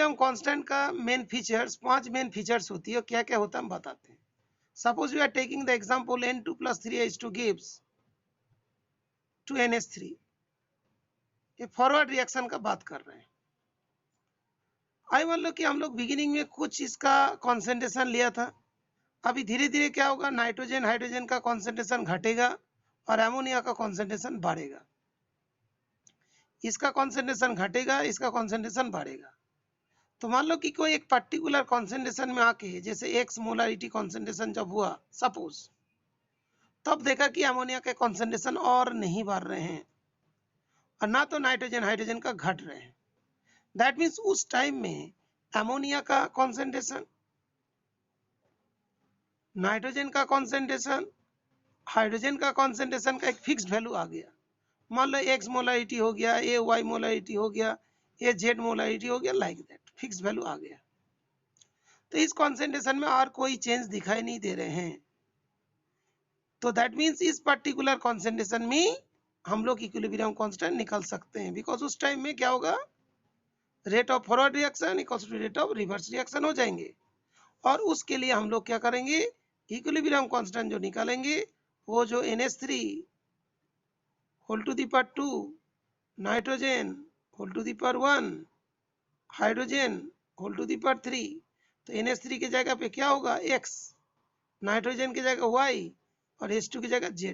Equilibrium constant का main features, 5 main features होती है। क्या क्या होता है हम बताते हैं। Suppose we are taking the example N2 + 3H2 gives 2NH3। ये फॉरवर्ड रिएक्शन का बात कर रहे हैं। आई मान लो कि हम लोग बिगिनिंग में कुछ इसका कॉन्सेंट्रेशन लिया था। अभी धीरे धीरे क्या होगा, नाइट्रोजन हाइड्रोजन का कॉन्सेंट्रेशन घटेगा और अमोनिया का कॉन्सेंट्रेशन बढ़ेगा। इसका कॉन्सेंट्रेशन घटेगा, इसका कॉन्सेंट्रेशन बढ़ेगा। तो मान लो कि कोई एक पर्टिकुलर कॉन्सेंट्रेशन में आके, जैसे एक्स मोलारिटी कॉन्सेंट्रेशन जब हुआ सपोज, तब देखा कि अमोनिया के कॉन्सेंट्रेशन और नहीं बढ़ रहे हैं और ना तो नाइट्रोजन हाइड्रोजन का घट रहे हैं। दैट मीन्स उस टाइम में अमोनिया का कॉन्सेंट्रेशन, नाइट्रोजन का कॉन्सेंट्रेशन, हाइड्रोजन का कॉन्सेंट्रेशन का एक फिक्स्ड वैल्यू आ गया। मान लो एक्स मोलारिटी हो गया, ए वाई मोलारिटी हो गया, ए जेड मोलारिटी हो गया, लाइक दैट फिक्स्ड वैल्यू आ गया। तो इस कॉन्सेंट्रेशन में और कोई चेंज दिखाई नहीं दे रहे हैं। तो दैट मीन्स इस पर्टिकुलर कॉन्सेंट्रेशन में हम लोग इक्विलिब्रियम कांस्टेंट निकाल सकते हैं। बिकॉज उस टाइम में क्या होगा, rate of forward reaction equals to rate of reverse reaction हो जाएंगे। और उसके लिए हम लोग क्या करेंगे, इक्विलिब्रियम कांस्टेंट जो निकालेंगे वो जो NH3 whole to the power 2, nitrogen whole to the power 1, hydrogen whole to the power 3, तो NH3 की जगह पे क्या होगा x, नाइट्रोजन की जगह y और H2 की जगह z।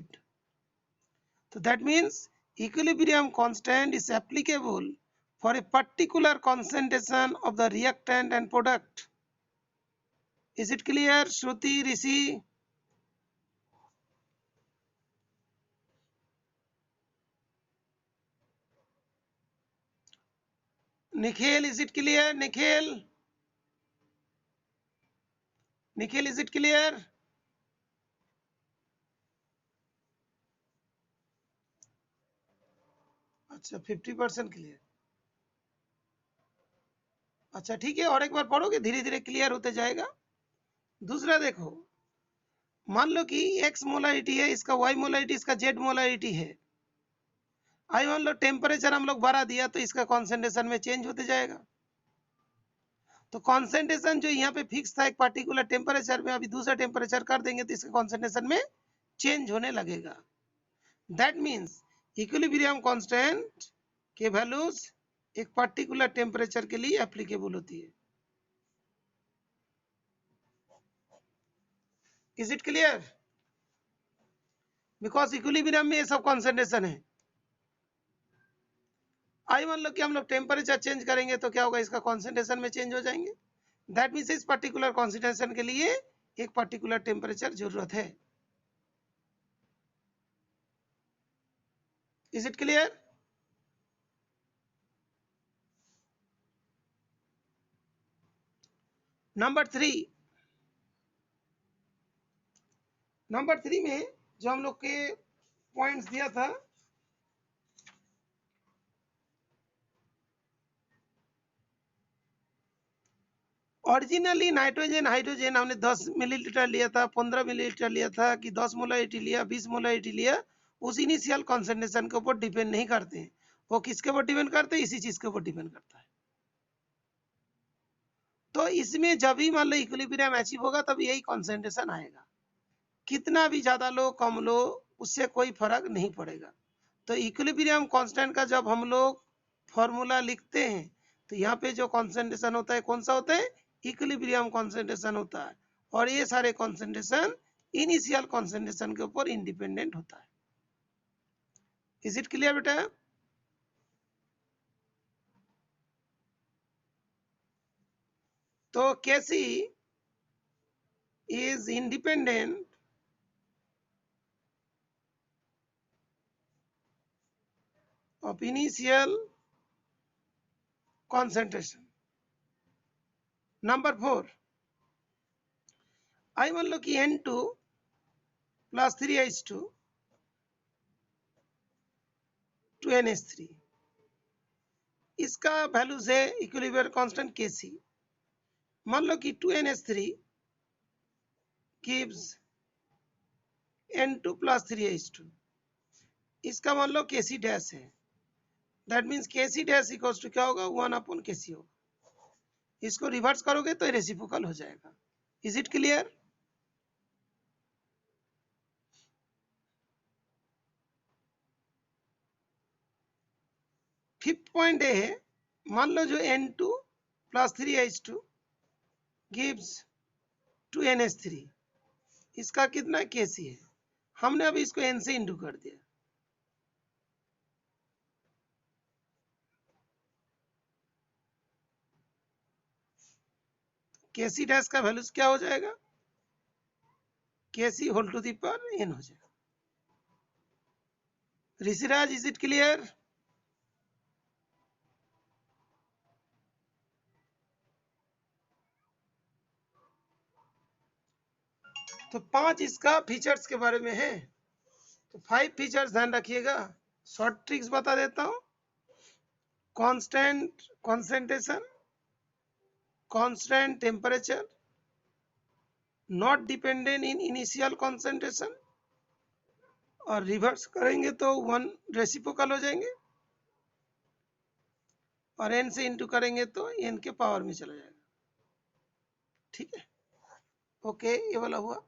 तो that means equilibrium constant is applicable for a particular concentration of the reactant and product. Is it clear, Shruti, Rishi? Nikhil, is it clear? Nikhil, is it clear? अच्छा 50% clear. अच्छा ठीक है, और एक बार पढ़ोगे, धीरे धीरे क्लियर होते जाएगा। दूसरा देखो, मान लो कि x मोलारिटी है, इसका y मोलारिटी, इसका z मोलारिटी है। आई मान लो टेम्परेचर हम लोग बढ़ा दिया तो इसका कॉन्सेंट्रेशन में चेंज होते जाएगा। तो कॉन्सेंट्रेशन जो यहाँ पे फिक्स था एक पर्टिकुलर टेम्परेचर में, अभी दूसरा टेम्परेचर कर देंगे तो इसका कॉन्सेंट्रेशन में चेंज होने लगेगा। दैट मीन्स इक्विलिब्रियम कांस्टेंट के वैल्यूज एक पर्टिकुलर टेम्परेचर के लिए एप्लीकेबल होती है। Is it clear? Because equilibrium में ये सब कॉन्सेंट्रेशन है। आई मान लो कि हम लोग टेम्परेचर चेंज करेंगे तो क्या होगा, इसका कॉन्सेंट्रेशन में चेंज हो जाएंगे। दैट मीन्स इस पर्टिकुलर कॉन्सेंट्रेशन के लिए एक पर्टिकुलर टेम्परेचर जरूरत है। Is it clear? नंबर 3 में जो हम लोग के पॉइंट्स दिया था, ओरिजिनली नाइट्रोजन हाइड्रोजन हमने 10 मिलीलीटर लिया था, 15 मिलीलीटर लिया था, कि 10 मोलारिटी लिया, 20 मोलारिटी लिया, उस इनिशियल कॉन्सेंट्रेशन के ऊपर डिपेंड नहीं करते हैं। वो किसके ऊपर डिपेंड करते हैं, इसी चीज के ऊपर डिपेंड करता है। तो इसमें जब भी मान लो इक्विलिब्रियम अचीव होगा तब यही कॉन्सेंट्रेशन आएगा। कितना भी ज्यादा लो कम लो उससे कोई फर्क नहीं पड़ेगा। तो इक्विलिब्रियम कांस्टेंट का जब हम लोग फॉर्मूला लिखते हैं तो यहाँ पे जो कॉन्सेंट्रेशन होता है कौन सा होता है, इक्विलिब्रियम कॉन्सेंट्रेशन होता है। और ये सारे कॉन्सेंट्रेशन इनिशियल कॉन्सेंट्रेशन के ऊपर इंडिपेंडेंट होता है। इज इट क्लियर बेटा? तो कैसी is independent of initial concentration. Number 4, आई मान लो कि N2 + 3H2 2NH3, इसका वैल्यूज है इक्विलिब्रियम कांस्टेंट Kc। मान लो कि 2NH3 gives N2 + 3H2, इसका मान लो Kc डैश है। That means Kc dash equals to क्या होगा, 1/Kc होगा। इसको रिवर्स करोगे तो रेसिप्रोकल हो जाएगा। Is it clear? Fifth point ये है, मान लो जो N2 plus 3H2 gives 2NH3, इसका कितना केसी है, हमने अभी इसको N से इंटू कर दिया। केसी डैश का वैल्यूज क्या हो जाएगा, KC whole to the power N हो जाएगा। Rishiraj, is it clear? तो 5 इसका फीचर्स के बारे में है, तो 5 फीचर्स ध्यान रखिएगा। शॉर्ट ट्रिक्स बता देता हूं। Constant concentration, constant temperature, not dependent in initial concentration, और रिवर्स करेंगे तो 1 रेसिप्रोकल हो जाएंगे, और N से इंटू करेंगे तो N के पावर में चला जाएगा। ठीक है, ओके, ये वाला हुआ।